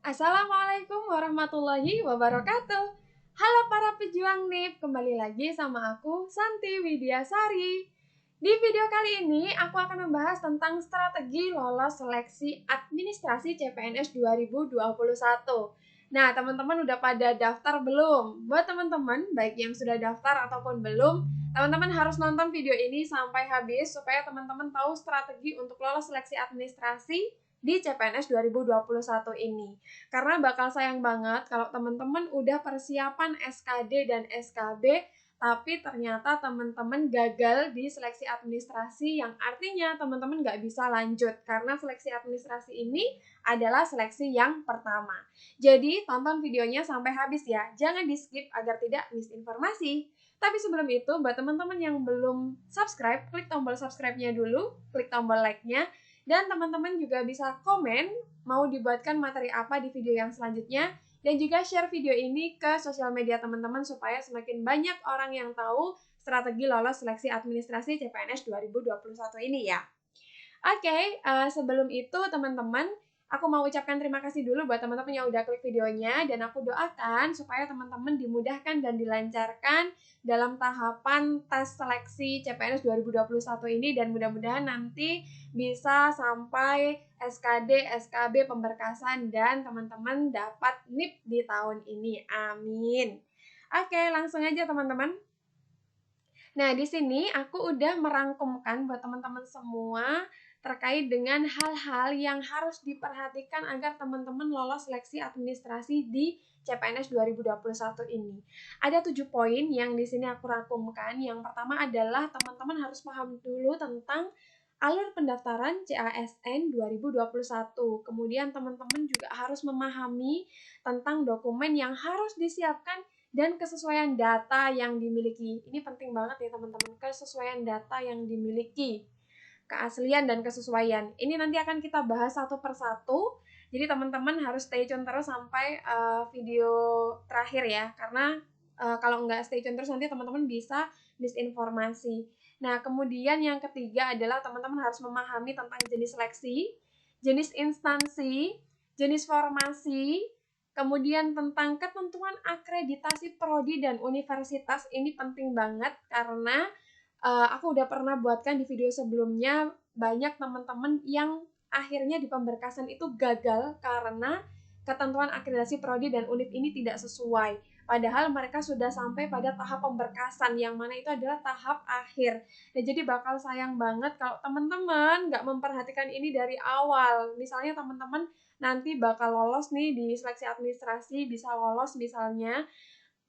Assalamualaikum warahmatullahi wabarakatuh. Halo para pejuang NIP, kembali lagi sama aku Santi Widiasari. Di video kali ini aku akan membahas tentang strategi lolos seleksi administrasi CPNS 2021. Nah, teman-teman udah pada daftar belum? Buat teman-teman, baik yang sudah daftar ataupun belum, teman-teman harus nonton video ini sampai habis supaya teman-teman tahu strategi untuk lolos seleksi administrasi di CPNS 2021 ini. Karena bakal sayang banget kalau teman-teman udah persiapan SKD dan SKB, tapi ternyata teman-teman gagal di seleksi administrasi, yang artinya teman-teman nggak bisa lanjut, karena seleksi administrasi ini adalah seleksi yang pertama. Jadi tonton videonya sampai habis ya, jangan di skip agar tidak miss informasi. Tapi sebelum itu, buat teman-teman yang belum subscribe, klik tombol subscribe-nya dulu, klik tombol like-nya, dan teman-teman juga bisa komen mau dibuatkan materi apa di video yang selanjutnya, dan juga share video ini ke sosial media teman-teman supaya semakin banyak orang yang tahu strategi lolos seleksi administrasi CPNS 2021 ini ya. Oke, sebelum itu teman-teman, aku mau ucapkan terima kasih dulu buat teman-teman yang udah klik videonya, dan aku doakan supaya teman-teman dimudahkan dan dilancarkan dalam tahapan tes seleksi CPNS 2021 ini, dan mudah-mudahan nanti bisa sampai SKD, SKB pemberkasan, dan teman-teman dapat NIP di tahun ini. Amin. Oke, langsung aja teman-teman. Nah, di sini aku udah merangkumkan buat teman-teman semua terkait dengan hal-hal yang harus diperhatikan agar teman-teman lolos seleksi administrasi di CPNS 2021 ini. Ada 7 poin yang di sini aku rangkumkan. Yang pertama adalah teman-teman harus paham dulu tentang alur pendaftaran CASN 2021. Kemudian teman-teman juga harus memahami tentang dokumen yang harus disiapkan dan kesesuaian data yang dimiliki. Ini penting banget ya teman-teman, kesesuaian data yang dimiliki, keaslian dan kesesuaian. Ini nanti akan kita bahas satu persatu. Jadi teman-teman harus stay tune terus sampai video terakhir ya, karena kalau nggak stay tune terus nanti teman-teman bisa misinformasi. Nah, kemudian yang ketiga adalah teman-teman harus memahami tentang jenis seleksi, jenis instansi, jenis formasi, kemudian tentang ketentuan akreditasi prodi dan universitas. Ini penting banget karena aku udah pernah buatkan di video sebelumnya, banyak teman-teman yang akhirnya di pemberkasan itu gagal karena ketentuan akreditasi prodi dan univ ini tidak sesuai. Padahal mereka sudah sampai pada tahap pemberkasan, yang mana itu adalah tahap akhir. Nah, jadi bakal sayang banget kalau teman-teman nggak memperhatikan ini dari awal. Misalnya teman-teman nanti bakal lolos nih di seleksi administrasi, bisa lolos misalnya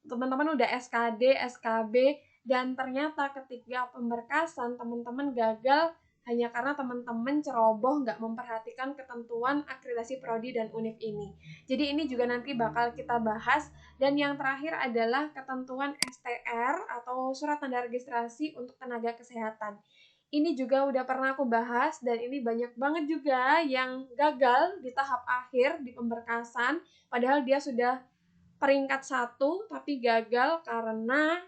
teman-teman udah SKD, SKB, dan ternyata ketika pemberkasan teman-teman gagal hanya karena teman-teman ceroboh nggak memperhatikan ketentuan akreditasi prodi dan univ ini. Jadi ini juga nanti bakal kita bahas. Dan yang terakhir adalah ketentuan STR atau surat tanda registrasi untuk tenaga kesehatan. Ini juga udah pernah aku bahas, dan ini banyak banget juga yang gagal di tahap akhir di pemberkasan, padahal dia sudah peringkat 1 tapi gagal karena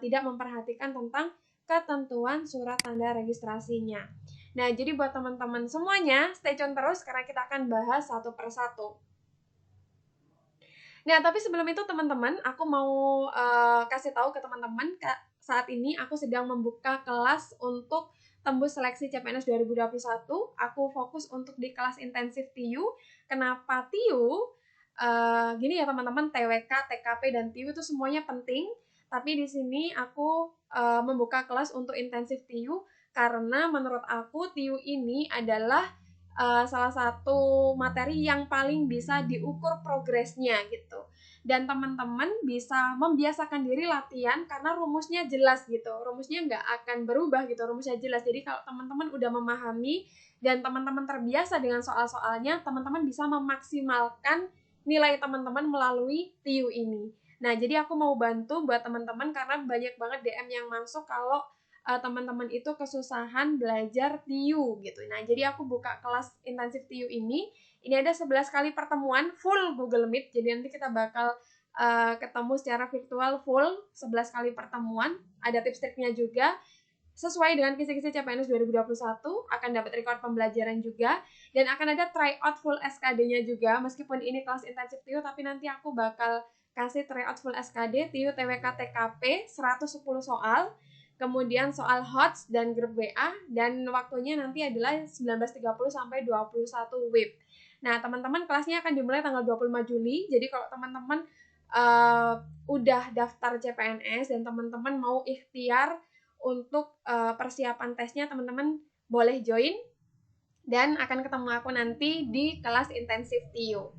tidak memperhatikan tentang ketentuan surat tanda registrasinya. Nah, jadi buat teman-teman semuanya, stay tune terus karena kita akan bahas satu persatu. Nah, tapi sebelum itu teman-teman, aku mau kasih tahu ke teman-teman, saat ini aku sedang membuka kelas untuk tembus seleksi CPNS 2021. Aku fokus untuk di kelas intensif TIU. Kenapa TIU? Gini ya teman-teman, TWK, TKP, dan TIU itu semuanya penting. Tapi di sini aku membuka kelas untuk intensif TIU karena menurut aku TIU ini adalah salah satu materi yang paling bisa diukur progresnya gitu. Dan teman-teman bisa membiasakan diri latihan karena rumusnya jelas gitu. Rumusnya nggak akan berubah gitu, rumusnya jelas. Jadi kalau teman-teman udah memahami dan teman-teman terbiasa dengan soal-soalnya, teman-teman bisa memaksimalkan nilai teman-teman melalui TIU ini. Nah, jadi aku mau bantu buat teman-teman karena banyak banget DM yang masuk kalau teman-teman itu kesusahan belajar TIU gitu. Nah, jadi aku buka kelas intensif TIU ini. Ini ada 11 kali pertemuan full Google Meet. Jadi nanti kita bakal ketemu secara virtual full 11 kali pertemuan. Ada tips triknya juga. sesuai dengan kisi-kisi CPNS 2021, akan dapat record pembelajaran juga, dan akan ada tryout full SKD-nya juga. Meskipun ini kelas intensif TIU, tapi nanti aku bakal kasih tryout full SKD TIU TWK TKP 110 soal, kemudian soal HOTS dan grup WA, dan waktunya nanti adalah 19.30 sampai 21 WIB. Nah, teman-teman kelasnya akan dimulai tanggal 25 Juli, jadi kalau teman-teman udah daftar CPNS dan teman-teman mau ikhtiar untuk persiapan tesnya, teman-teman boleh join dan akan ketemu aku nanti di kelas intensif TIU.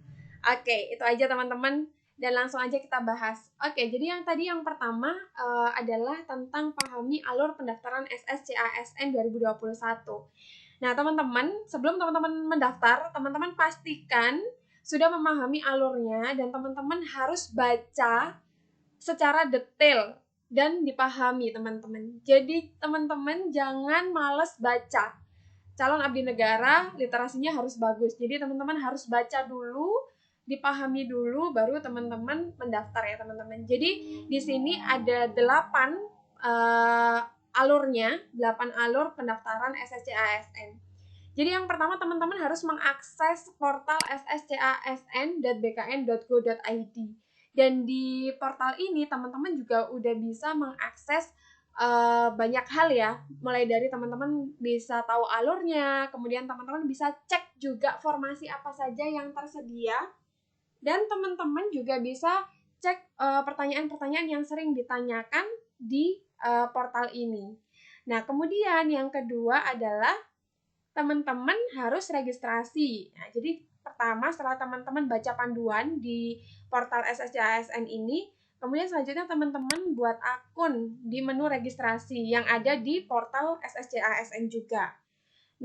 Oke, itu aja teman-teman, dan langsung aja kita bahas. Oke, jadi yang pertama adalah tentang pahami alur pendaftaran SSCASN 2021. Nah, teman-teman, sebelum teman-teman mendaftar, teman-teman pastikan sudah memahami alurnya dan teman-teman harus baca secara detail dan dipahami, teman-teman. Jadi teman-teman jangan males baca. Calon abdi negara literasinya harus bagus. Jadi teman-teman harus baca dulu, dipahami dulu, baru teman-teman mendaftar ya teman-teman. Jadi di sini ada 8 alurnya, 8 alur pendaftaran SSCASN. Jadi yang pertama teman-teman harus mengakses portal sscasn.bkn.go.id. Dan di portal ini teman-teman juga udah bisa mengakses banyak hal ya, mulai dari teman-teman bisa tahu alurnya, kemudian teman-teman bisa cek juga formasi apa saja yang tersedia, dan teman-teman juga bisa cek pertanyaan-pertanyaan yang sering ditanyakan di portal ini. Nah, kemudian yang kedua adalah teman-teman harus registrasi. Nah, jadi pertama setelah teman-teman baca panduan di portal SSCASN ini, kemudian selanjutnya teman-teman buat akun di menu registrasi yang ada di portal SSCASN juga.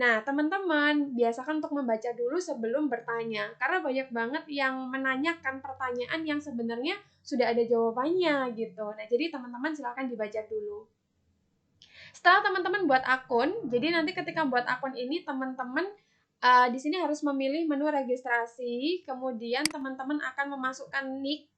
Nah, teman-teman biasakan untuk membaca dulu sebelum bertanya, karena banyak banget yang menanyakan pertanyaan yang sebenarnya sudah ada jawabannya gitu. Nah, jadi teman-teman silakan dibaca dulu. Setelah teman-teman buat akun, jadi nanti ketika buat akun ini teman-teman di sini harus memilih menu registrasi, kemudian teman-teman akan memasukkan nick,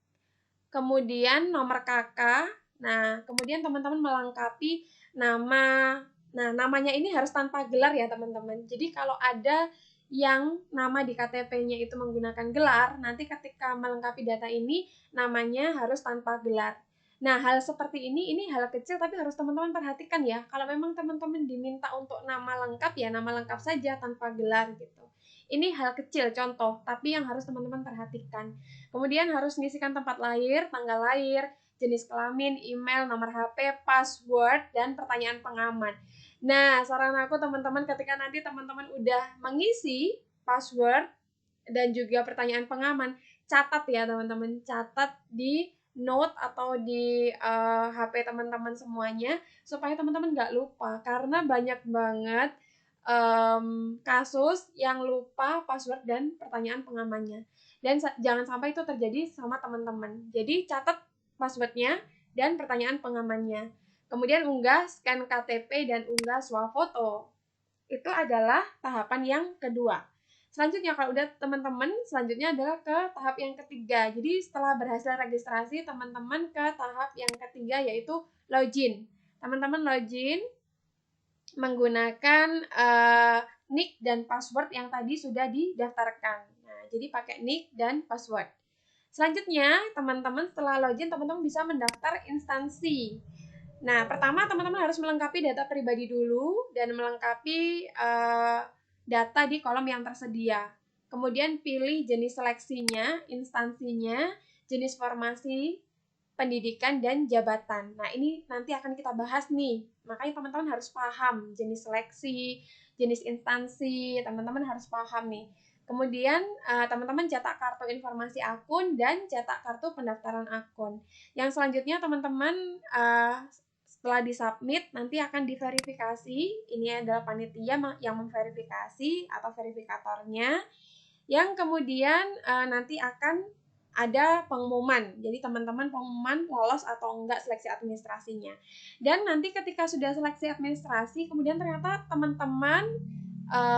kemudian nomor KK. Nah, kemudian teman-teman melengkapi nama. Nah, namanya ini harus tanpa gelar ya, teman-teman. Jadi kalau ada yang nama di KTP-nya itu menggunakan gelar, nanti ketika melengkapi data ini namanya harus tanpa gelar. Nah, hal seperti ini hal kecil tapi harus teman-teman perhatikan ya. Kalau memang teman-teman diminta untuk nama lengkap ya nama lengkap saja tanpa gelar gitu. Ini hal kecil contoh, tapi yang harus teman-teman perhatikan. Kemudian harus mengisikan tempat lahir, tanggal lahir, jenis kelamin, email, nomor HP, password, dan pertanyaan pengaman. Nah, saran aku teman-teman ketika nanti teman-teman udah mengisi password dan juga pertanyaan pengaman, catat ya teman-teman, catat di note atau di HP teman-teman semuanya supaya teman-teman nggak lupa, karena banyak banget kasus yang lupa password dan pertanyaan pengamannya, dan jangan sampai itu terjadi sama teman-teman. Jadi catat passwordnya dan pertanyaan pengamannya, kemudian unggah scan KTP dan unggah swafoto. Itu adalah tahapan yang kedua. Selanjutnya kalau udah teman-teman, selanjutnya adalah ke tahap yang ketiga. Jadi setelah berhasil registrasi, teman-teman ke tahap yang ketiga yaitu login. Teman-teman login menggunakan nick dan password yang tadi sudah didaftarkan. Nah, jadi pakai nick dan password. Selanjutnya, teman-teman setelah login, teman-teman bisa mendaftar instansi. Nah, pertama teman-teman harus melengkapi data pribadi dulu dan melengkapi data di kolom yang tersedia. Kemudian pilih jenis seleksinya, instansinya, jenis formasi, pendidikan, dan jabatan. Nah, ini nanti akan kita bahas nih. Makanya teman-teman harus paham jenis seleksi, jenis instansi, teman-teman harus paham nih. Kemudian teman-teman cetak kartu informasi akun dan cetak kartu pendaftaran akun. Yang selanjutnya teman-teman setelah disubmit nanti akan diverifikasi. Ini adalah panitia yang memverifikasi atau verifikatornya, yang kemudian nanti akan ada pengumuman. Jadi teman-teman pengumuman lolos atau enggak seleksi administrasinya. Dan nanti ketika sudah seleksi administrasi, kemudian ternyata teman-teman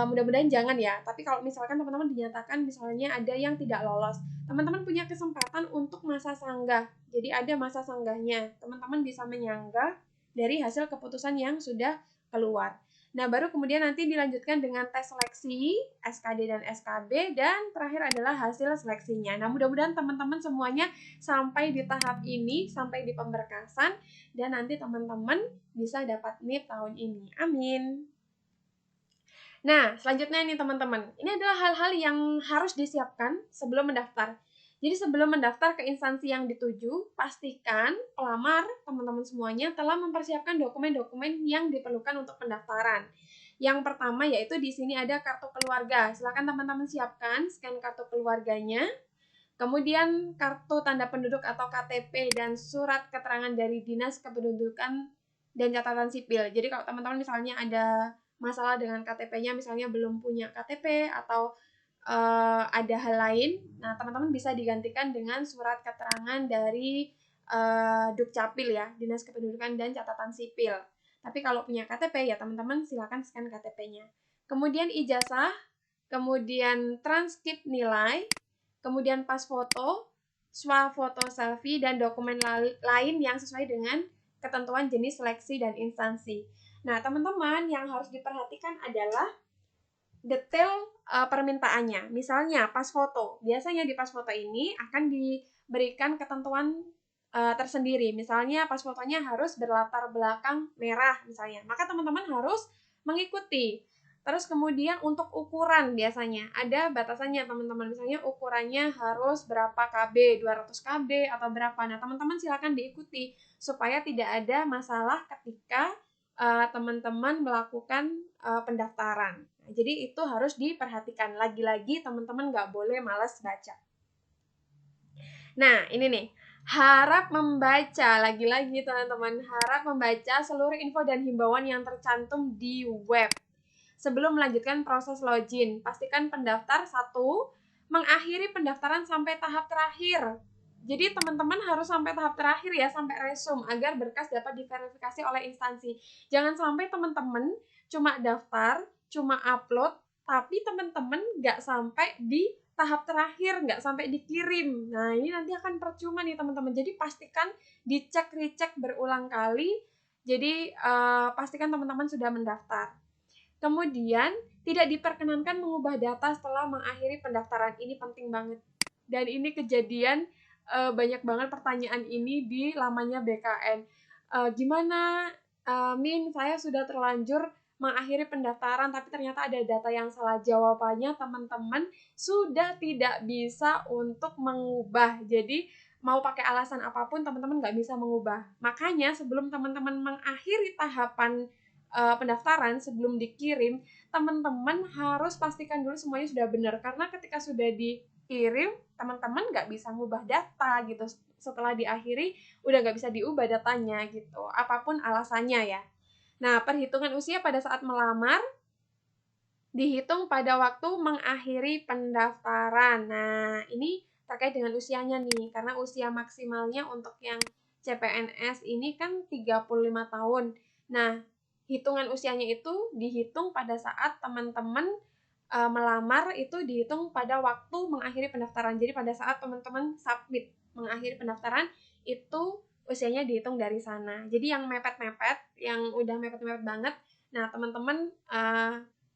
mudah-mudahan jangan ya, tapi kalau misalkan teman-teman dinyatakan misalnya ada yang tidak lolos, teman-teman punya kesempatan untuk masa sanggah. Jadi ada masa sanggahnya, teman-teman bisa menyanggah dari hasil keputusan yang sudah keluar. Nah, baru kemudian nanti dilanjutkan dengan tes seleksi, SKD dan SKB, dan terakhir adalah hasil seleksinya. Nah, mudah-mudahan teman-teman semuanya sampai di tahap ini, sampai di pemberkasan, dan nanti teman-teman bisa dapat NIP tahun ini. Amin. Nah, selanjutnya nih teman-teman, ini adalah hal-hal yang harus disiapkan sebelum mendaftar. Jadi sebelum mendaftar ke instansi yang dituju, pastikan pelamar teman-teman semuanya telah mempersiapkan dokumen-dokumen yang diperlukan untuk pendaftaran. Yang pertama yaitu di sini ada kartu keluarga. Silakan teman-teman siapkan scan kartu keluarganya. Kemudian kartu tanda penduduk atau KTP dan surat keterangan dari Dinas Kependudukan dan Catatan Sipil. Jadi kalau teman-teman misalnya ada masalah dengan KTP-nya, misalnya belum punya KTP atau ada hal lain, nah teman-teman bisa digantikan dengan surat keterangan dari Dukcapil ya, Dinas Kependudukan dan Catatan Sipil. Tapi kalau punya KTP ya teman-teman silakan scan KTP-nya. Kemudian ijazah, kemudian transkrip nilai, kemudian pas foto, swafoto selfie, dan dokumen lain yang sesuai dengan ketentuan jenis seleksi dan instansi. Nah, teman-teman yang harus diperhatikan adalah detail permintaannya. Misalnya pas foto, biasanya di pas foto ini akan diberikan ketentuan tersendiri. Misalnya pas fotonya harus berlatar belakang merah misalnya. Maka teman-teman harus mengikuti. Terus kemudian untuk ukuran biasanya ada batasannya teman-teman. Misalnya ukurannya harus berapa KB, 200 KB atau berapa. Nah, teman-teman silakan diikuti supaya tidak ada masalah ketika teman-teman melakukan pendaftaran. Nah, jadi itu harus diperhatikan. Lagi-lagi teman-teman nggak boleh malas baca. Nah, ini nih. Harap membaca, lagi-lagi teman-teman, harap membaca seluruh info dan himbauan yang tercantum di web. Sebelum melanjutkan proses login, pastikan pendaftar satu mengakhiri pendaftaran sampai tahap terakhir. Jadi teman-teman harus sampai tahap terakhir ya, sampai resume, agar berkas dapat diverifikasi oleh instansi. Jangan sampai teman-teman cuma daftar, cuma upload, tapi teman-teman nggak sampai di tahap terakhir, nggak sampai dikirim. Nah, ini nanti akan percuma nih teman-teman. Jadi pastikan dicek, recheck berulang kali. Jadi pastikan teman-teman sudah mendaftar. Kemudian, tidak diperkenankan mengubah data setelah mengakhiri pendaftaran. Ini penting banget. Dan ini kejadian banyak banget pertanyaan ini di lamanya BKN. Gimana, Min, saya sudah terlanjur mengakhiri pendaftaran, tapi ternyata ada data yang salah. Jawabannya, teman-teman sudah tidak bisa untuk mengubah. Jadi, mau pakai alasan apapun, teman-teman nggak bisa mengubah. Makanya, sebelum teman-teman mengakhiri tahapan pendaftaran, sebelum dikirim, teman-teman harus pastikan dulu semuanya sudah benar. Karena ketika sudah dikirim, teman-teman nggak bisa ngubah data gitu. Setelah diakhiri, udah nggak bisa diubah datanya gitu. Apapun alasannya ya. Nah, perhitungan usia pada saat melamar dihitung pada waktu mengakhiri pendaftaran. Nah, ini terkait dengan usianya nih, karena usia maksimalnya untuk yang CPNS ini kan 35 tahun. Nah, hitungan usianya itu dihitung pada saat teman-teman melamar, itu dihitung pada waktu mengakhiri pendaftaran. Jadi pada saat teman-teman submit mengakhiri pendaftaran, itu usianya dihitung dari sana. Jadi yang mepet-mepet, yang udah mepet-mepet banget, nah teman-teman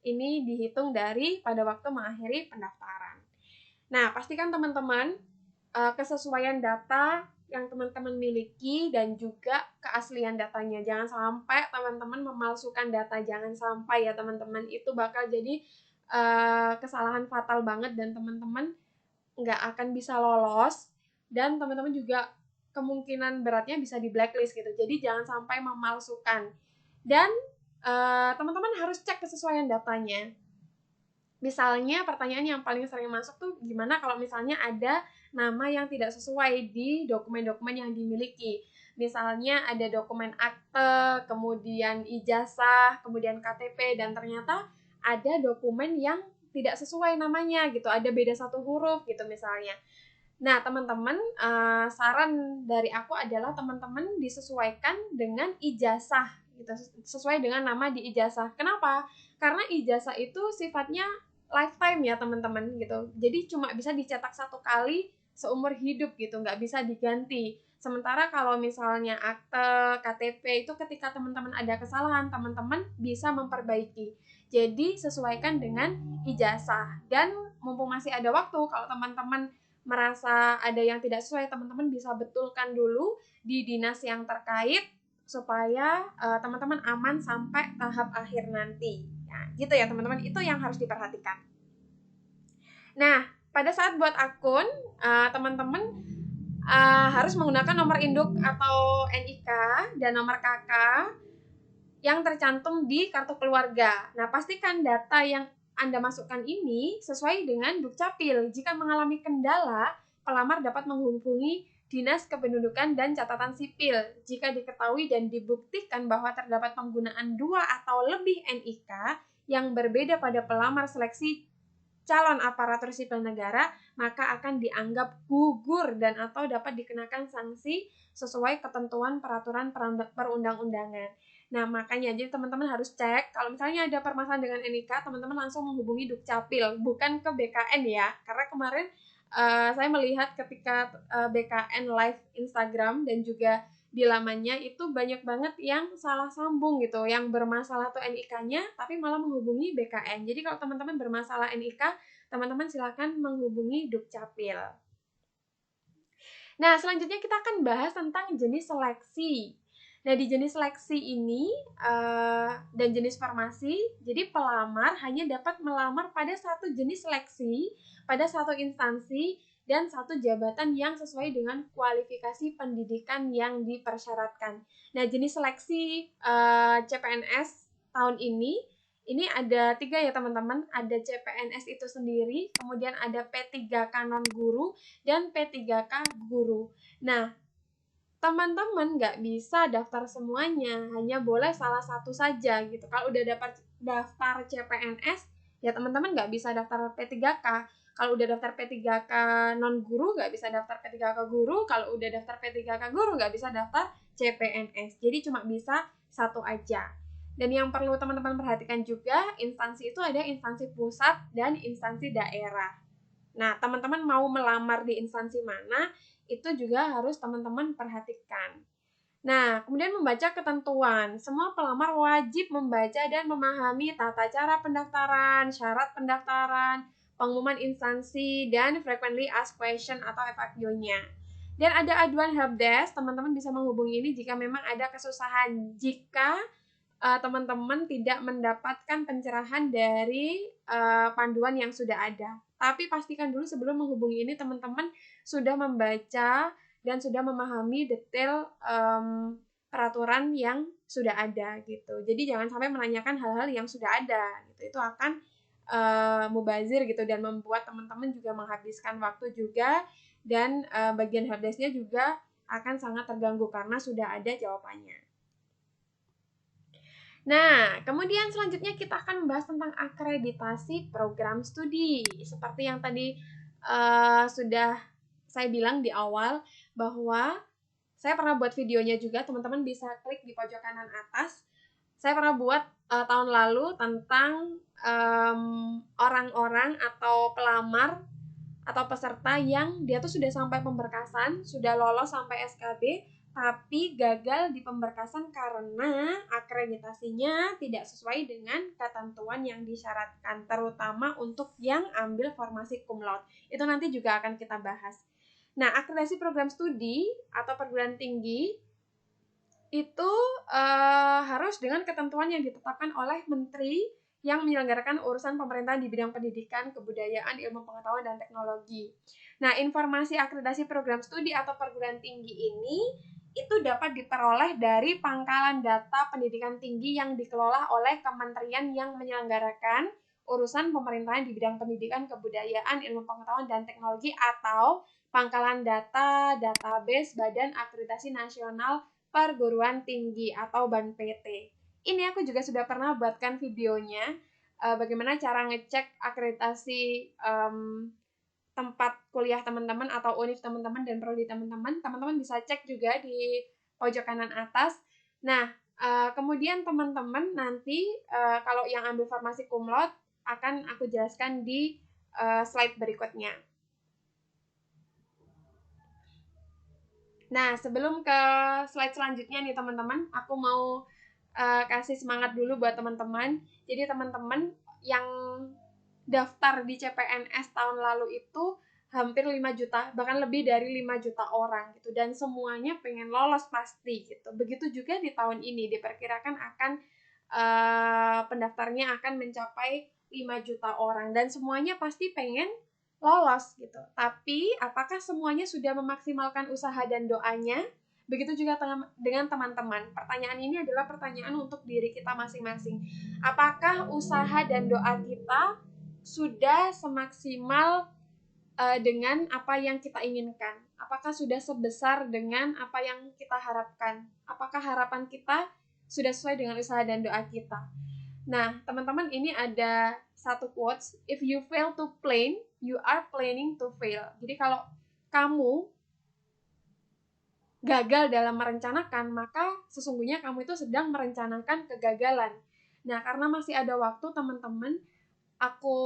ini dihitung dari pada waktu mengakhiri pendaftaran. Nah, pastikan teman-teman kesesuaian data yang teman-teman miliki dan juga keaslian datanya. Jangan sampai teman-teman memalsukan data, jangan sampai ya teman-teman, itu bakal jadi kesalahan fatal banget dan teman-teman nggak akan bisa lolos, dan teman-teman juga kemungkinan beratnya bisa di blacklist gitu. Jadi jangan sampai memalsukan. Dan teman-teman harus cek kesesuaian datanya. Misalnya pertanyaan yang paling sering masuk tuh, gimana kalau misalnya ada nama yang tidak sesuai di dokumen-dokumen yang dimiliki. Misalnya ada dokumen akte, kemudian ijazah, kemudian KTP, dan ternyata ada dokumen yang tidak sesuai namanya gitu, ada beda satu huruf gitu misalnya. Nah, teman-teman, saran dari aku adalah teman-teman disesuaikan dengan ijazah gitu, sesuai dengan nama di ijazah. Kenapa? Karena ijazah itu sifatnya lifetime ya teman-teman gitu. Jadi cuma bisa dicetak satu kali seumur hidup gitu, nggak bisa diganti. Sementara kalau misalnya akte, KTP itu ketika teman-teman ada kesalahan, teman-teman bisa memperbaiki. Jadi sesuaikan dengan ijazah. Dan mumpung masih ada waktu, kalau teman-teman merasa ada yang tidak sesuai, teman-teman bisa betulkan dulu di dinas yang terkait supaya teman-teman aman sampai tahap akhir nanti. Nah, gitu ya teman-teman, itu yang harus diperhatikan. Nah, pada saat buat akun, teman-teman harus menggunakan nomor induk atau NIK dan nomor KK yang tercantum di kartu keluarga. Nah, pastikan data yang Anda masukkan ini sesuai dengan Dukcapil. Jika mengalami kendala, pelamar dapat menghubungi Dinas Kependudukan dan Catatan Sipil. Jika diketahui dan dibuktikan bahwa terdapat penggunaan 2 atau lebih NIK yang berbeda pada pelamar seleksi calon aparatur sipil negara, maka akan dianggap gugur dan atau dapat dikenakan sanksi sesuai ketentuan peraturan perundang-undangan. Nah, makanya jadi teman-teman harus cek kalau misalnya ada permasalahan dengan NIK, teman-teman langsung menghubungi Dukcapil, bukan ke BKN ya. Karena kemarin saya melihat ketika BKN live Instagram dan juga di lamannya itu banyak banget yang salah sambung gitu, yang bermasalah tuh NIK-nya tapi malah menghubungi BKN. Jadi kalau teman-teman bermasalah NIK, teman-teman silakan menghubungi Dukcapil. Nah, selanjutnya kita akan bahas tentang jenis seleksi. Nah, di jenis seleksi ini dan jenis farmasi, jadi pelamar hanya dapat melamar pada satu jenis seleksi, pada satu instansi, dan satu jabatan yang sesuai dengan kualifikasi pendidikan yang dipersyaratkan. Nah, jenis seleksi CPNS tahun ini ada 3 ya teman-teman. Ada CPNS itu sendiri, kemudian ada P3K non-guru, dan P3K guru. Nah, teman-teman nggak bisa daftar semuanya, hanya boleh salah satu saja gitu. Kalau udah dapat daftar CPNS, ya teman-teman nggak bisa daftar P3K. Kalau udah daftar P3K non-guru, nggak bisa daftar P3K guru. Kalau udah daftar P3K guru, nggak bisa daftar CPNS. Jadi cuma bisa satu aja. Dan yang perlu teman-teman perhatikan juga, instansi itu ada instansi pusat dan instansi daerah. Nah, teman-teman mau melamar di instansi mana, itu juga harus teman-teman perhatikan. Nah, kemudian membaca ketentuan. Semua pelamar wajib membaca dan memahami tata cara pendaftaran, syarat pendaftaran, pengumuman instansi, dan frequently asked question atau FAQ-nya. Dan ada aduan helpdesk, teman-teman bisa menghubungi ini jika memang ada kesusahan. Jika teman-teman tidak mendapatkan pencerahan dari panduan yang sudah ada. Tapi pastikan dulu sebelum menghubungi ini teman-teman sudah membaca dan sudah memahami detail peraturan yang sudah ada gitu. Jadi jangan sampai menanyakan hal-hal yang sudah ada gitu. Itu akan mubazir gitu dan membuat teman-teman juga menghabiskan waktu juga, dan bagian helpdesk-nya juga akan sangat terganggu karena sudah ada jawabannya. Nah, kemudian selanjutnya kita akan membahas tentang akreditasi program studi. Seperti yang tadi sudah saya bilang di awal, bahwa saya pernah buat videonya juga, teman-teman bisa klik di pojok kanan atas. Saya pernah buat tahun lalu tentang orang-orang atau pelamar atau peserta yang dia tuh sudah sampai pemberkasan, sudah lolos sampai SKB, tapi gagal di pemberkasan karena akreditasinya tidak sesuai dengan ketentuan yang disyaratkan, terutama untuk yang ambil formasi cum laude. Itu nanti juga akan kita bahas. Nah, akreditasi program studi atau perguruan tinggi itu harus dengan ketentuan yang ditetapkan oleh Menteri yang menyelenggarakan urusan pemerintahan di bidang pendidikan, kebudayaan, ilmu pengetahuan, dan teknologi. Nah, informasi akreditasi program studi atau perguruan tinggi ini itu dapat diperoleh dari pangkalan data pendidikan tinggi yang dikelola oleh kementerian yang menyelenggarakan urusan pemerintahan di bidang pendidikan, kebudayaan, ilmu pengetahuan, dan teknologi, atau pangkalan data database Badan Akreditasi Nasional Perguruan Tinggi atau BANPT. Ini aku juga sudah pernah buatkan videonya, bagaimana cara ngecek akreditasi tempat kuliah teman-teman atau univ teman-teman dan prodi teman-teman. Teman-teman bisa cek juga di pojok kanan atas. Nah, kemudian teman-teman nanti kalau yang ambil formasi cum laude akan aku jelaskan di slide berikutnya. Nah, sebelum ke slide selanjutnya nih teman-teman, aku mau kasih semangat dulu buat teman-teman. Jadi teman-teman yang daftar di CPNS tahun lalu itu hampir 5 juta, bahkan lebih dari 5 juta orang gitu. Dan semuanya pengen lolos pasti gitu. Begitu juga di tahun ini, diperkirakan akan pendaftarnya akan mencapai 5 juta orang. Dan semuanya pasti pengen lolos gitu. Tapi apakah semuanya sudah memaksimalkan usaha dan doanya? Begitu juga dengan teman-teman. Pertanyaan ini adalah pertanyaan untuk diri kita masing-masing. Apakah usaha dan doa kita sudah semaksimal dengan apa yang kita inginkan? Apakah sudah sebesar dengan apa yang kita harapkan? Apakah harapan kita sudah sesuai dengan usaha dan doa kita? Nah, teman-teman, ini ada satu quotes, if you fail to plan, you are planning to fail. Jadi kalau kamu gagal dalam merencanakan, maka sesungguhnya kamu itu sedang merencanakan kegagalan. Nah, karena masih ada waktu teman-teman, aku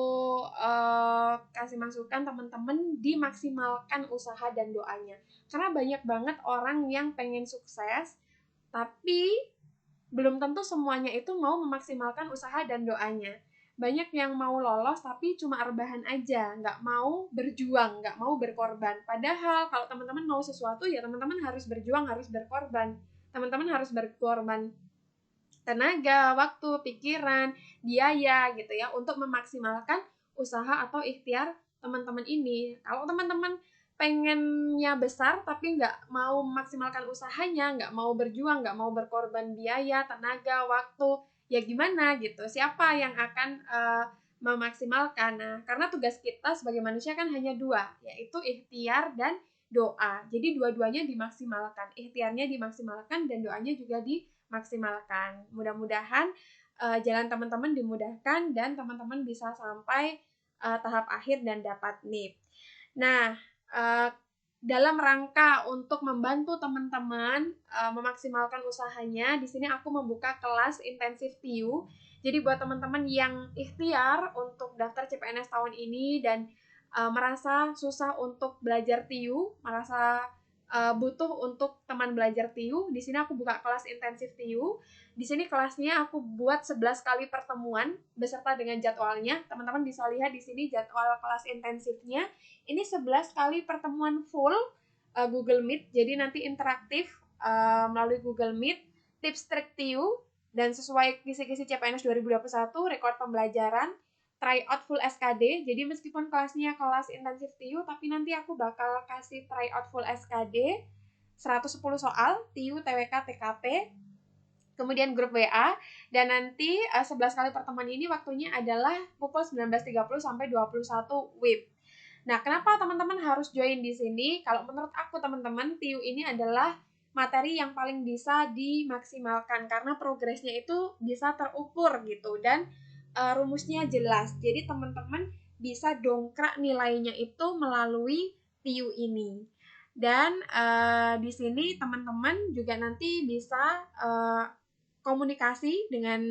kasih masukan teman-teman dimaksimalkan usaha dan doanya. Karena banyak banget orang yang pengen sukses, tapi belum tentu semuanya itu mau memaksimalkan usaha dan doanya. Banyak yang mau lolos tapi cuma rebahan aja, nggak mau berjuang, nggak mau berkorban. Padahal kalau teman-teman mau sesuatu ya teman-teman harus berjuang, harus berkorban. Teman-teman harus berkorban tenaga, waktu, pikiran, biaya gitu ya untuk memaksimalkan usaha atau ikhtiar teman-teman ini. Kalau teman-teman pengennya besar tapi nggak mau memaksimalkan usahanya, nggak mau berjuang, nggak mau berkorban biaya, tenaga, waktu, ya gimana gitu? Siapa yang akan memaksimalkan? Nah, karena tugas kita sebagai manusia kan hanya dua, yaitu ikhtiar dan doa. Jadi dua-duanya dimaksimalkan, ikhtiarnya dimaksimalkan dan doanya juga dimaksimalkan. Mudah-mudahan jalan teman-teman dimudahkan dan teman-teman bisa sampai tahap akhir dan dapat NIP. Nah, dalam rangka untuk membantu teman-teman memaksimalkan usahanya, di sini aku membuka kelas intensif TIU. Jadi buat teman-teman yang ikhtiar untuk daftar CPNS tahun ini dan merasa susah untuk belajar TIU, merasa butuh untuk teman belajar TIU, di sini aku buka kelas intensif TIU. Di sini kelasnya aku buat 11 kali pertemuan beserta dengan jadwalnya. Teman-teman bisa lihat di sini jadwal kelas intensifnya. Ini 11 kali pertemuan full Google Meet. Jadi nanti interaktif melalui Google Meet, tips trik TIU dan sesuai kisi-kisi CPNS 2021, rekor pembelajaran, tryout full SKD. Jadi meskipun kelasnya kelas intensif TIU, tapi nanti aku bakal kasih tryout full SKD 110 soal TIU, TWK, TKP, kemudian grup WA, dan nanti 11 kali pertemuan ini waktunya adalah pukul 19.30 sampai 21 WIB. Nah, kenapa teman-teman harus join di sini? Kalau menurut aku teman-teman, TIU ini adalah materi yang paling bisa dimaksimalkan karena progresnya itu bisa terukur gitu dan rumusnya jelas. Jadi teman-teman bisa dongkrak nilainya itu melalui TIU ini. Dan di sini teman-teman juga nanti bisa komunikasi dengan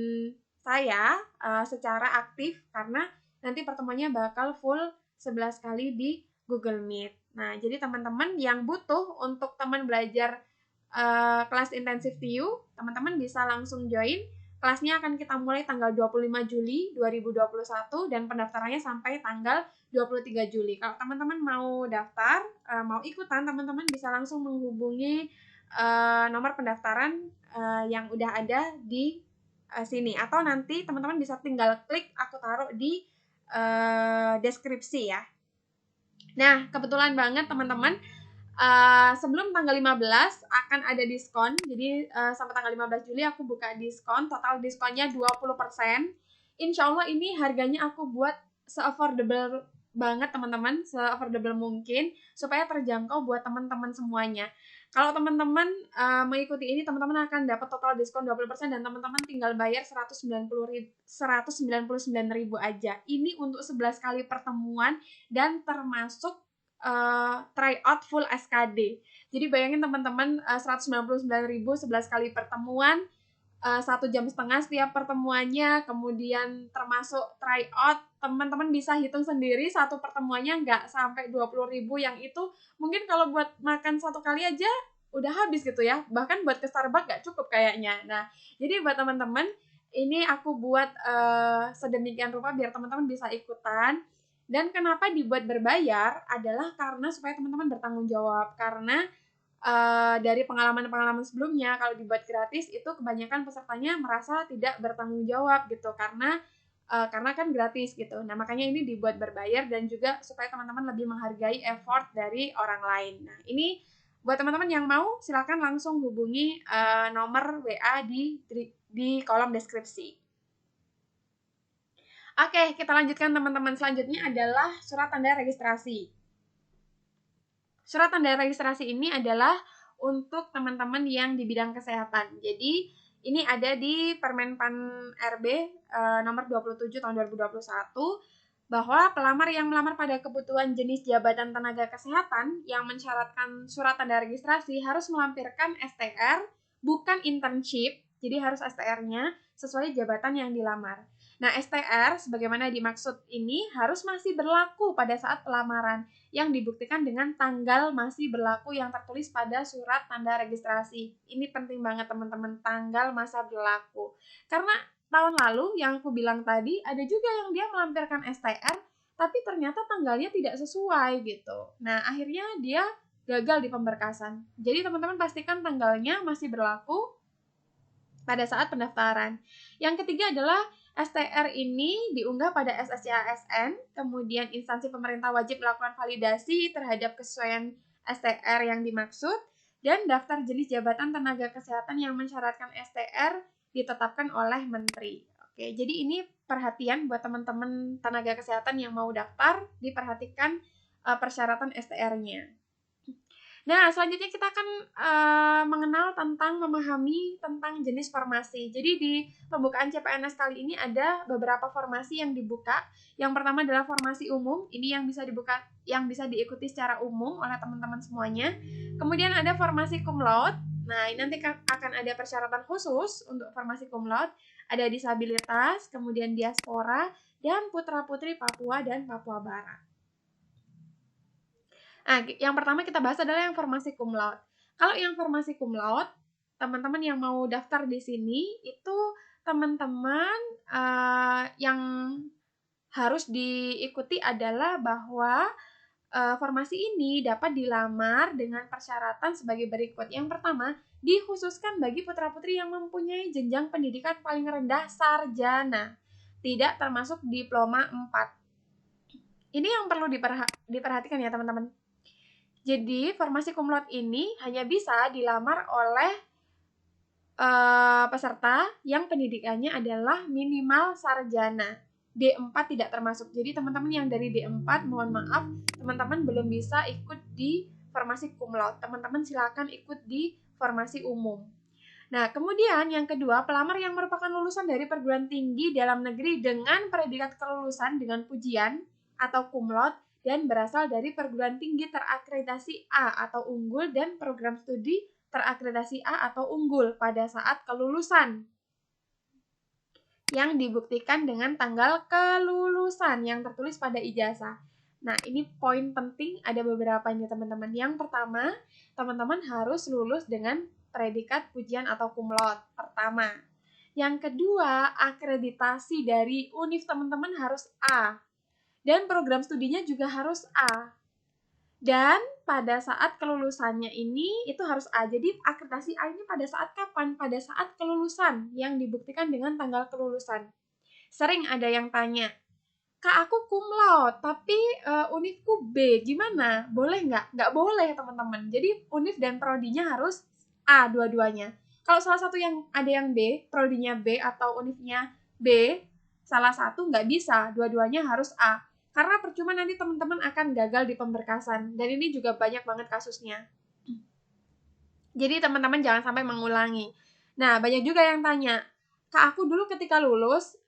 saya secara aktif karena nanti pertemuannya bakal full 11 kali di Google Meet. Nah, jadi teman-teman yang butuh untuk teman belajar kelas intensif TIU, teman-teman bisa langsung join. Kelasnya akan kita mulai tanggal 25 Juli 2021 dan pendaftarannya sampai tanggal 23 Juli. Kalau teman-teman mau daftar, mau ikutan, teman-teman bisa langsung menghubungi nomor pendaftaran yang udah ada di sini. Atau nanti teman-teman bisa tinggal klik, aku taruh di deskripsi ya. Nah, kebetulan banget teman-teman, sebelum tanggal 15 akan ada diskon. Jadi sampai tanggal 15 Juli aku buka diskon, total diskonnya 20%. Insya Allah ini harganya aku buat se-affordable banget teman-teman, se-affordable mungkin supaya terjangkau buat teman-teman semuanya. Kalau teman-teman mengikuti ini, teman-teman akan dapat total diskon 20% dan teman-teman tinggal bayar 199.000 aja. Ini untuk 11 kali pertemuan dan termasuk tryout full SKD. Jadi bayangin teman-teman 199.000 11 kali pertemuan, 1,5 jam setiap pertemuannya, kemudian termasuk tryout, teman-teman bisa hitung sendiri satu pertemuannya nggak sampai 20.000, yang itu mungkin kalau buat makan satu kali aja udah habis gitu ya. Bahkan buat ke Starbucks gak cukup kayaknya. Nah, jadi buat teman-teman, ini aku buat sedemikian rupa biar teman-teman bisa ikutan. Dan kenapa dibuat berbayar adalah karena supaya teman-teman bertanggung jawab. Karena dari pengalaman-pengalaman sebelumnya, kalau dibuat gratis itu kebanyakan pesertanya merasa tidak bertanggung jawab gitu, karena kan gratis gitu. Nah, makanya ini dibuat berbayar dan juga supaya teman-teman lebih menghargai effort dari orang lain. Nah, ini buat teman-teman yang mau, silakan langsung hubungi nomor WA di kolom deskripsi. Oke, kita lanjutkan teman-teman. Selanjutnya adalah surat tanda registrasi. Surat tanda registrasi ini adalah untuk teman-teman yang di bidang kesehatan. Jadi, ini ada di Permenpan RB nomor 27 tahun 2021 bahwa pelamar yang melamar pada kebutuhan jenis jabatan tenaga kesehatan yang mensyaratkan surat tanda registrasi harus melampirkan STR, bukan internship, jadi harus STR-nya sesuai jabatan yang dilamar. Nah, STR sebagaimana dimaksud ini harus masih berlaku pada saat pelamaran yang dibuktikan dengan tanggal masih berlaku yang tertulis pada surat tanda registrasi. Ini penting banget teman-teman, tanggal masa berlaku. Karena tahun lalu yang aku bilang tadi, ada juga yang dia melampirkan STR, tapi ternyata tanggalnya tidak sesuai gitu. Nah, akhirnya dia gagal di pemberkasan. Jadi teman-teman pastikan tanggalnya masih berlaku pada saat pendaftaran. Yang ketiga adalah STR ini diunggah pada SSCASN, kemudian instansi pemerintah wajib melakukan validasi terhadap kesesuaian STR yang dimaksud, dan daftar jenis jabatan tenaga kesehatan yang mensyaratkan STR ditetapkan oleh Menteri. Oke, jadi ini perhatian buat teman-teman tenaga kesehatan yang mau daftar, diperhatikan persyaratan STR-nya. Nah, selanjutnya kita akan mengenal tentang memahami tentang jenis formasi. Jadi di pembukaan CPNS kali ini ada beberapa formasi yang dibuka. Yang pertama adalah formasi umum. Ini yang bisa diikuti secara umum oleh teman-teman semuanya. Kemudian ada formasi cum laude. Nah, ini nanti akan ada persyaratan khusus untuk formasi cum laude. Ada disabilitas, kemudian diaspora, dan putra-putri Papua dan Papua Barat. Nah, yang pertama kita bahas adalah yang formasi cum laude. Kalau yang formasi cum laude, teman-teman yang mau daftar di sini itu teman-teman yang harus diikuti adalah bahwa formasi ini dapat dilamar dengan persyaratan sebagai berikut. Yang pertama, dikhususkan bagi putra-putri yang mempunyai jenjang pendidikan paling rendah sarjana, tidak termasuk diploma 4. Ini yang perlu diperhatikan ya teman-teman. Jadi, formasi cum laude ini hanya bisa dilamar oleh peserta yang pendidikannya adalah minimal sarjana. D4 tidak termasuk. Jadi, teman-teman yang dari D4, mohon maaf, teman-teman belum bisa ikut di formasi cum laude. Teman-teman silakan ikut di formasi umum. Nah, kemudian yang kedua, pelamar yang merupakan lulusan dari perguruan tinggi dalam negeri dengan predikat kelulusan dengan pujian atau cum laude dan berasal dari perguruan tinggi terakreditasi A atau unggul dan program studi terakreditasi A atau unggul pada saat kelulusan yang dibuktikan dengan tanggal kelulusan yang tertulis pada ijazah. Nah, ini poin penting, ada beberapa ini teman-teman. Yang pertama, teman-teman harus lulus dengan predikat pujian atau cum laude pertama. Yang kedua, akreditasi dari univ teman-teman harus A. Dan program studinya juga harus A. Dan pada saat kelulusannya ini itu harus A. Jadi akreditasi A ini pada saat kapan? Pada saat kelulusan yang dibuktikan dengan tanggal kelulusan. Sering ada yang tanya, Kak aku cum laude tapi univku B, gimana? Boleh nggak? Nggak boleh teman-teman. Jadi univ dan prodinya harus A dua-duanya. Kalau salah satu yang ada yang B, prodinya B atau univnya B, salah satu nggak bisa, dua-duanya harus A. Karena percuma nanti teman-teman akan gagal di pemberkasan. Dan ini juga banyak banget kasusnya. Jadi teman-teman jangan sampai mengulangi. Nah, banyak juga yang tanya, Kak aku dulu ketika lulus,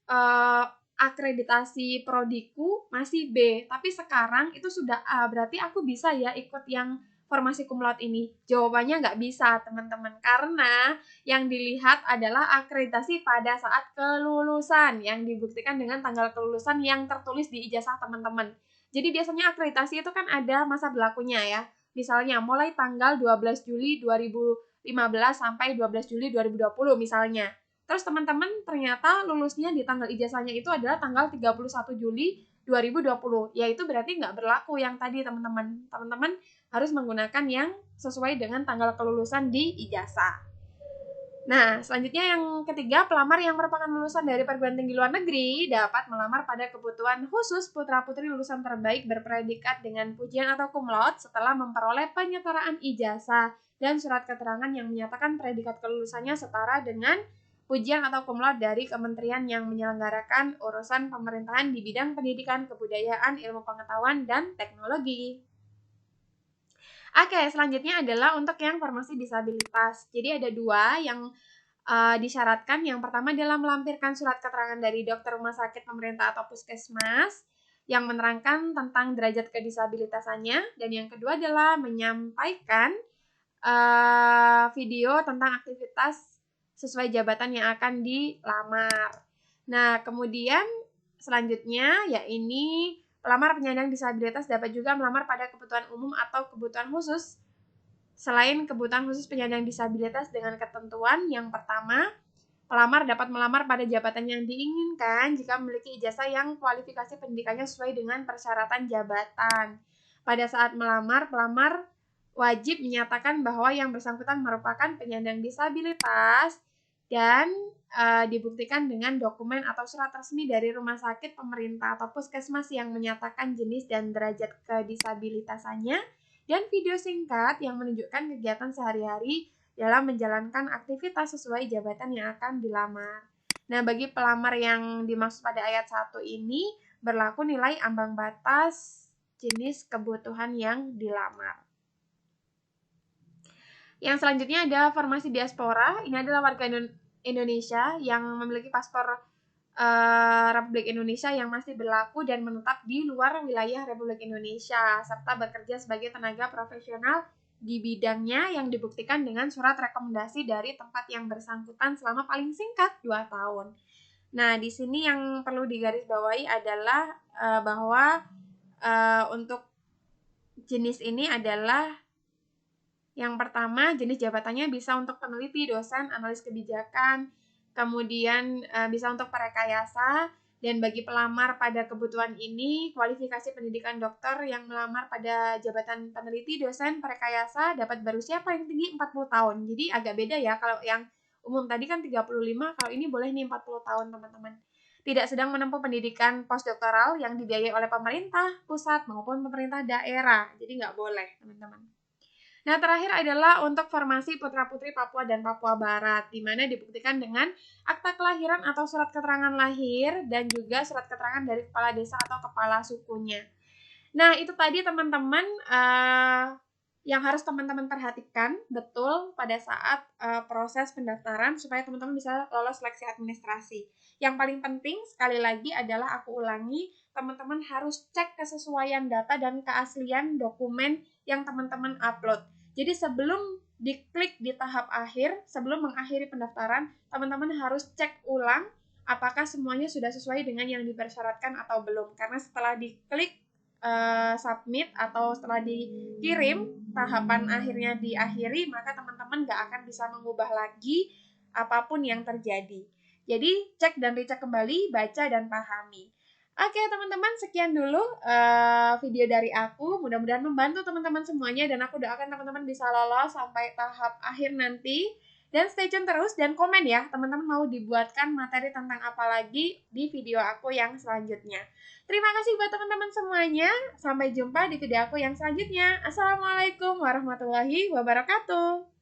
akreditasi prodiku masih B, tapi sekarang itu sudah A, berarti aku bisa ya ikut yang formasi cum laude ini? Jawabannya nggak bisa teman-teman, karena yang dilihat adalah akreditasi pada saat kelulusan yang dibuktikan dengan tanggal kelulusan yang tertulis di ijazah teman-teman. Jadi biasanya akreditasi itu kan ada masa berlakunya ya. Misalnya mulai tanggal 12 Juli 2015 sampai 12 Juli 2020 misalnya. Terus teman-teman ternyata lulusnya di tanggal ijazahnya itu adalah tanggal 31 Juli 2020, yaitu berarti nggak berlaku yang tadi teman-teman. Teman-teman harus menggunakan yang sesuai dengan tanggal kelulusan di ijazah. Nah, selanjutnya yang ketiga, pelamar yang merupakan lulusan dari perguruan tinggi luar negeri dapat melamar pada kebutuhan khusus putra-putri lulusan terbaik berpredikat dengan pujian atau cum laude setelah memperoleh penyetaraan ijazah dan surat keterangan yang menyatakan predikat kelulusannya setara dengan pujian atau cum laude dari kementerian yang menyelenggarakan urusan pemerintahan di bidang pendidikan, kebudayaan, ilmu pengetahuan, dan teknologi. Oke, selanjutnya adalah untuk yang formasi disabilitas. Jadi ada dua yang disyaratkan. Yang pertama adalah melampirkan surat keterangan dari dokter rumah sakit pemerintah atau puskesmas yang menerangkan tentang derajat kedisabilitasannya. Dan yang kedua adalah menyampaikan video tentang aktivitas sesuai jabatan yang akan dilamar. Nah, kemudian selanjutnya ya ini pelamar penyandang disabilitas dapat juga melamar pada kebutuhan umum atau kebutuhan khusus. Selain kebutuhan khusus penyandang disabilitas dengan ketentuan yang pertama, pelamar dapat melamar pada jabatan yang diinginkan jika memiliki ijazah yang kualifikasi pendidikannya sesuai dengan persyaratan jabatan. Pada saat melamar, pelamar wajib menyatakan bahwa yang bersangkutan merupakan penyandang disabilitas dan dibuktikan dengan dokumen atau surat resmi dari rumah sakit pemerintah atau puskesmas yang menyatakan jenis dan derajat kedisabilitasannya, dan video singkat yang menunjukkan kegiatan sehari-hari dalam menjalankan aktivitas sesuai jabatan yang akan dilamar. Nah, bagi pelamar yang dimaksud pada ayat 1 ini berlaku nilai ambang batas jenis kebutuhan yang dilamar. Yang selanjutnya ada formasi diaspora. Ini adalah warga Indonesia yang memiliki paspor Republik Indonesia yang masih berlaku dan menetap di luar wilayah Republik Indonesia serta bekerja sebagai tenaga profesional di bidangnya yang dibuktikan dengan surat rekomendasi dari tempat yang bersangkutan selama paling singkat 2 tahun. Nah, di sini yang perlu digarisbawahi adalah bahwa untuk jenis ini adalah yang pertama, jenis jabatannya bisa untuk peneliti, dosen, analis kebijakan, kemudian bisa untuk perekayasa, dan bagi pelamar pada kebutuhan ini, kualifikasi pendidikan dokter yang melamar pada jabatan peneliti, dosen, perekayasa dapat berusia paling tinggi 40 tahun. Jadi agak beda ya, kalau yang umum tadi kan 35, kalau ini boleh nih 40 tahun teman-teman. Tidak sedang menempuh pendidikan postdoktoral yang dibiayai oleh pemerintah pusat maupun pemerintah daerah. Jadi nggak boleh teman-teman. Nah, terakhir adalah untuk formasi putra-putri Papua dan Papua Barat, di mana dibuktikan dengan akta kelahiran atau surat keterangan lahir dan juga surat keterangan dari kepala desa atau kepala sukunya. Nah, itu tadi teman-teman yang harus teman-teman perhatikan betul pada saat proses pendaftaran supaya teman-teman bisa lolos seleksi administrasi. Yang paling penting sekali lagi adalah aku ulangi, teman-teman harus cek kesesuaian data dan keaslian dokumen yang teman-teman upload. Jadi sebelum diklik di tahap akhir, sebelum mengakhiri pendaftaran, teman-teman harus cek ulang apakah semuanya sudah sesuai dengan yang dipersyaratkan atau belum. Karena setelah diklik submit atau setelah dikirim, tahapan akhirnya diakhiri, maka teman-teman nggak akan bisa mengubah lagi apapun yang terjadi. Jadi cek dan dicek kembali, baca dan pahami. Oke teman-teman, sekian dulu video dari aku. Mudah-mudahan membantu teman-teman semuanya dan aku doakan teman-teman bisa lolos sampai tahap akhir nanti. Dan stay tune terus dan komen ya, teman-teman mau dibuatkan materi tentang apa lagi di video aku yang selanjutnya. Terima kasih buat teman-teman semuanya. Sampai jumpa di video aku yang selanjutnya. Assalamualaikum warahmatullahi wabarakatuh.